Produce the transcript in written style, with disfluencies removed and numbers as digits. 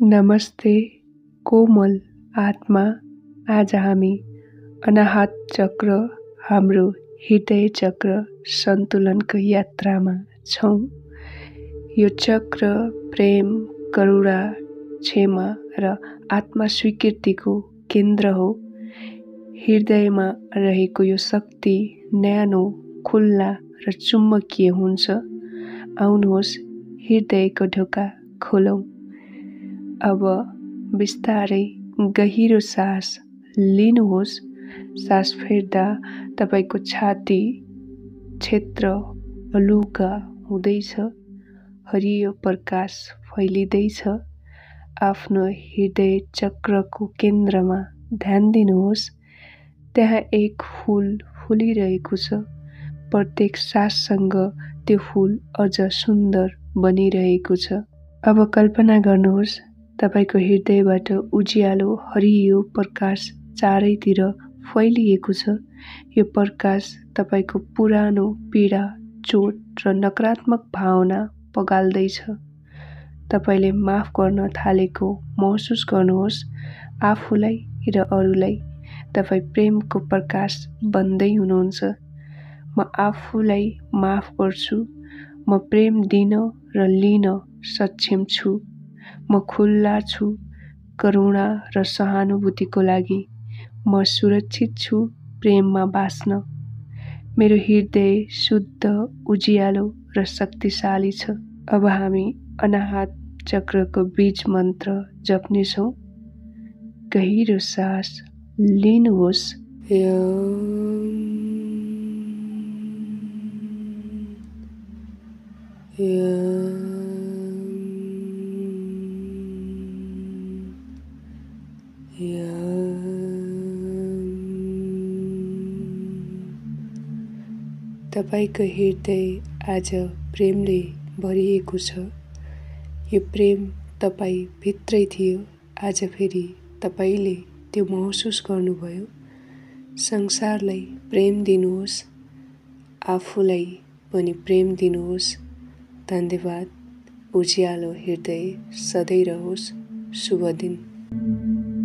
नमस्ते कोमल आत्मा। आज हामी अनाहत चक्र, हाम्रो हृदय चक्र सन्तुलनको यात्रामा छौँ। यो चक्र प्रेम, करुणा, क्षमा र आत्मा स्वीकृतिको केन्द्र हो। हृदयमा रहेको यो शक्ति न्यानो, खुल्ला र चुम्बकीय हुन्छ। आउनुहोस् हृदयको ढोका खोलौँ। अब बिस्तारै गहिरो सास लिनुहोस्। सास फेर्दा तपाईको छाती क्षेत्र हलुका हुँदैछ। हरियो प्रकाश फैलिँदैछ। आफ्नो हृदय चक्रको केन्द्रमा ध्यान दिनुहोस्। त्यहाँ एक फूल फुलिरहेको छ। प्रत्येक साससँग त्यो फूल अझ सुन्दर बनिरहेको छ। अब कल्पना गर्नुहोस् तपाईको हृदयबाट उज्यालो हरियो प्रकाश चारैतिर फैलिएको छ। यो प्रकाश तपाईको पुरानो पीडा, चोट र नकारात्मक भावना पगाल्दैछ। तपाईले माफ गर्न थालेको महसुस गर्नुहोस्। आफूलाई र अरूलाई तपाई प्रेमको प्रकाश बन्दै हुनुहुन्छ। म आफूलाई माफ गर्छु। म प्रेम दिन र लिन सक्षम छु। म खुल्ला छु। करुणा र सहानुभूतिको लागि म सुरक्षित छु। प्रेममा बाँच्न मेरो हृदय शुद्ध, उज्यालो र शक्तिशाली छ। अब हामी अनाहत चक्रको बीज मन्त्र जप्नेछौँ। गहिरो सास लिनुहोस्। तपाईको हृदय आज प्रेमले भरिएको छ। यो प्रेम तपाई भित्रै थियो। आज फेरि तपाईले त्यो महसुस गर्नुभयो। संसारलाई प्रेम दिनुहोस्। आफूलाई पनि प्रेम दिनुहोस्। धन्यवाद। उज्यालो हृदय सधैँ रहोस्। शुभ दिन।